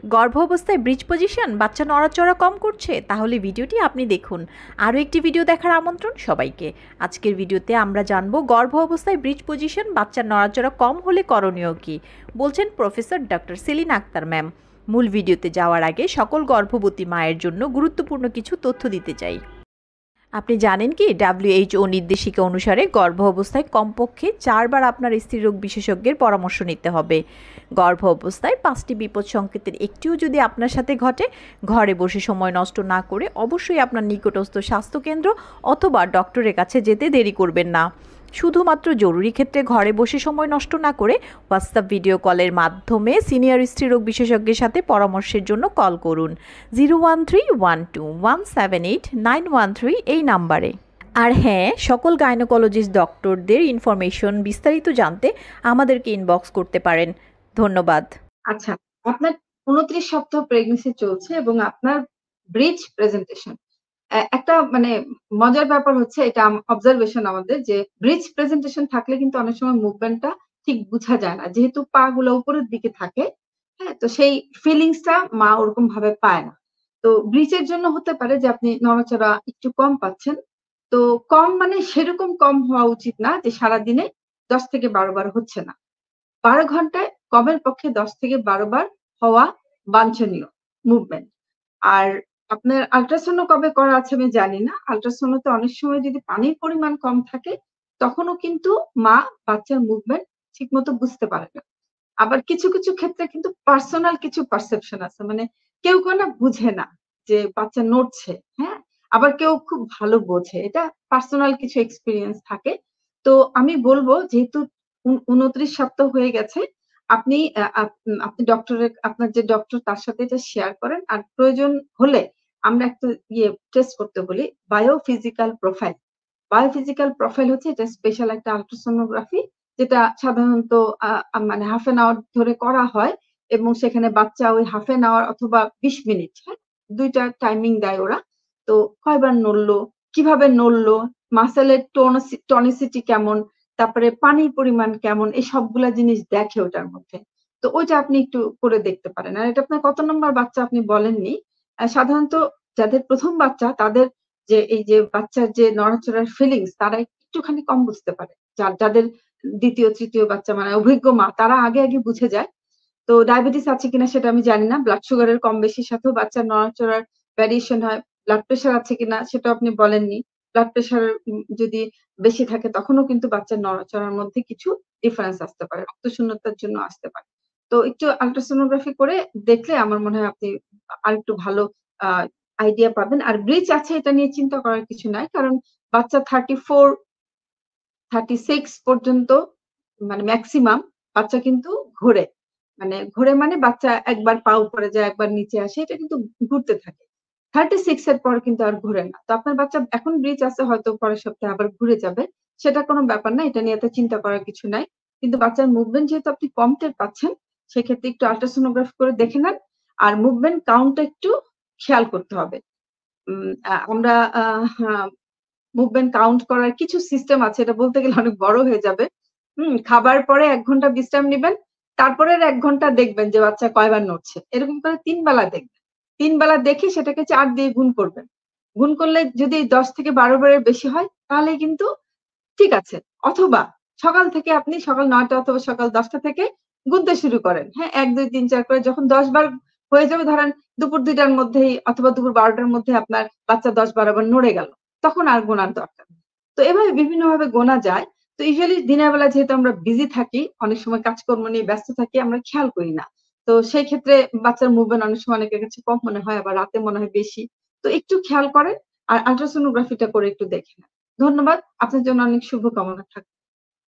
গর্ভ অবস্থায় bridge position বাচ্চা নড়াচড়া কম করছে, তাহলে ভিডিওটি আপনি দেখুন। আরও একটি ভিডিও দেখার আমন্ত্রণ সবাইকে। আজকের ভিডিওতে আমরা জানবো গর্ভ অবস্থায় ব্রিজ পজিশন বাচ্চার নড়াচড়া কম হলে করণীয় কী, বলছেন professor doctor Selina Akhtar ma'am. মূল ভিডিওতে যাওয়ার আগে সকল গর্ভবতী মায়ের জন্য গুরুত্বপূর্ণ কিছু তথ্য দিতে চাই। আপনি জানেন কি WHO নির্দেশিকা অনুসারে গর্ভ অবস্থায় কমপক্ষে 4 বার আপনার স্ত্রীরোগ বিশেষজ্ঞের পরামর্শ নিতে হবে। গর্ভ অবস্থায় 5টি বিপদ সংকেতের একটিও যদি আপনার সাথে ঘটে, ঘরে বসে সময় নষ্ট না করে অবশ্যই আপনার নিকটস্থ স্বাস্থ্যকেন্দ্র অথবা ডক্টরের কাছে যেতে দেরি করবেন না। শুধুমাত্র জরুরি ক্ষেত্রে ঘরে বসে সময় নষ্ট না করে হোয়াটসঅ্যাপ ভিডিও কলের মাধ্যমে সিনিয়র স্ত্রীরোগ বিশেষজ্ঞের সাথে পরামর্শের জন্য কল করুন 01312178913 এই নাম্বারে। আর হ্যাঁ, সকল গাইনোকোলজিস্ট ডক্টরদের ইনফরমেশন বিস্তারিত জানতে আমাদেরকে ইনবক্স করতে পারেন। ধন্যবাদ। আচ্ছা, আপনার 29 সপ্তাহ প্রেগন্যান্সি চলছে এবং আপনার ব্রিজ প্রেজেন্টেশন একটা মজার ব্যাপার হচ্ছে, এটা অবজারভেশন আমাদের, যে ব্রিজ প্রেজেন্টেশন থাকলে কিন্তু অনেক সময় মুভমেন্টটা ঠিক বোঝা যায় না, যেহেতু পা গুলো উপরের দিকে থাকে। হ্যাঁ, তো সেই ফিলিংসটা মা ওরকম ভাবে পায় না। তো ব্রিজের জন্য হতে পারে যে আপনি নড়াচড়া একটু কম পাচ্ছেন। তো কম মানে সেরকম কম হওয়া উচিত না যে সারাদিনে 10 থেকে 12 বার হচ্ছে না। 12 ঘন্টায় কমের পক্ষে 10 থেকে 12 বার হওয়া বাঞ্ছনীয় মুভমেন্ট। আর আপনার আল্ট্রাসাউন্ড কবে করা আছে আমি জানি না। আল্ট্রাসাউন্ডে অনেক সময় যদি পানির পরিমাণ কম থাকে, তখনও কিন্তু মা বাচ্চার মুভমেন্ট ঠিকমতো বুঝতে পারে না। আবার কিছু, কিছু ক্ষেত্রে কিন্তু পার্সোনাল কিছু পারসেপশন আছে। কেউ না বুঝে না যে বাচ্চা নড়ছে, হ্যাঁ? আবার কেউ খুব ভালো বোঝে। এটা পার্সোনাল কিছু এক্সপেরিয়েন্স থাকে। তো আমি বলব, যেহেতু 29 সপ্তাহ হয়ে গেছে, আপনি আপনি আপনার যে ডক্টর তার সাথে এটা শেয়ার করেন। আর প্রয়োজন হলে আমরা একটা টেস্ট করতে বলি, বায়োফিজিক্যাল প্রোফাইল। বায়োফিজিক্যাল প্রোফাইল হচ্ছে এটা স্পেশাল একটা আল্ট্রাসোনোগ্রাফি, যেটা সাধারণত হাফ অ্যান আওয়ার ধরে করা হয় এবং সেখানে বাচ্চা ওই হাফ অ্যান আওয়ার অথবা 20 মিনিট, হ্যাঁ? ২ টা টাইমিং দেয় ওরা। তো কয়বার নড়লো, কিভাবে নড়লো, মাসেলের টনিসিটি কেমন, তারপরে পানির পরিমাণ কেমন, এই সবগুলা জিনিস দেখে ওটার মধ্যে। তো ওইটা আপনি একটু করে দেখতে পারেন। আর এটা আপনার কত নম্বর বাচ্চা আপনি বলেননি। সাধারণত যাদের ১ম বাচ্চা তাদের এই যে বাচ্চার যে নড়াচড়ার ফিলিংস তারা একটুখানি কম বুঝতে পারে। যাদের ২য়, ৩য় বাচ্চা অভিজ্ঞ মা, তারা আগে বুঝে যায়। তো ডায়াবেটিস আছে কিনা সেটা আমি জানি না। ব্লাড সুগারের কম বেশির সাথেও বাচ্চার নড়াচড়ার ভ্যারিয়েশন হয়। ব্লাড প্রেশার আছে কিনা সেটাও আপনি বলেননি। ব্লাড প্রেশার যদি বেশি থাকে তখনও কিন্তু বাচ্চার নড়াচড়ার মধ্যে কিছু ডিফারেন্স আসতে পারে। রক্তশূন্যতার জন্য আসতে পারে। তো একটু আল্ট্রাসোনোগ্রাফি করে দেখলে আমার মনে হয় আপনি আরেকটু ভালো আ আইডিয়া পাবেন। আর ব্রিজ আছে এটা নিয়ে চিন্তা করার কিছু নাই। কারণ বাচ্চা 34, 36 পর্যন্ত মেক্সিমাম বাচ্চা কিন্তু ঘোরে। ঘোরে বাচ্চা একবার পা উপরে যায়, একবার নিচে আসে। এটা কিন্তু ঘুরতে থাকে। 36 এর পর কিন্তু আর ঘুরে না। তো আপনার বাচ্চা এখন ব্রিজ আছে, হয়তো পরের সপ্তাহে আবার ঘুরে যাবে। সেটা কোনো ব্যাপার না। এটা নিয়ে এত চিন্তা করার কিছু নাই। কিন্তু বাচ্চার মুভমেন্ট যেহেতু আপনি কম টের পাচ্ছেন, সেক্ষেত্রে একটু আল্ট্রাসোনোগ্রাফি করে দেখে নেন। আর মুভমেন্ট কাউন্ট টা একটু খেয়াল করতে হবে। উম আ আমরা আ হা মুভমেন্ট কাউন্ট করার কিছু সিস্টেম আছে। এটা বলতে গেলে অনেক বড় হয়ে যাবে। খাবার পরে ১ ঘন্টা বিশ্রাম নিবেন। তারপরের ১ ঘন্টা দেখবেন যে বাচ্চা কয়বার নড়ছে। এরকম করে ৩ বেলা দেখবেন। ৩ বেলা দেখে সেটাকে ৪ দিয়ে গুণ করবেন। গুণ করলে যদি ১০ থেকে ১২ বারের বেশি হয়, তাহলে কিন্তু ঠিক আছে। অথবা সকাল ৯ টা অথবা সকাল ১০ টা থেকে গুনতে শুরু করেন। হ্যাঁ? ১, ২, ৩, ৪ করে যখন ১০ বার হয়ে যাবে, ধরেন দুপুর ২ টার মধ্যেই অথবা দুপুর ১২ টার মধ্যে আপনার বাচ্চা ১০-১২ বার নড়ে গেল। তখন আর গোনার দরকার নেই। তো এভাবে বিভিন্নভাবে গোনা যায়। তো ইউজুয়ালি দিনের বেলা যেহেতু আমরা বিজি থাকি, অনেক সময় কাজকর্ম নিয়ে ব্যস্ত থাকি, আমরা খেয়াল করি না। তো সেই ক্ষেত্রে বাচ্চার মুভমেন্ট অনেক সময় অনেকের কাছে কম মনে হয়, আবার রাতে মনে হয় বেশি। তো একটু খেয়াল করেন আর আল্ট্রাসোনোগ্রাফিটা করে একটু দেখে নেন। ধন্যবাদ। আপনার জন্য অনেক শুভকামনা থাকলো।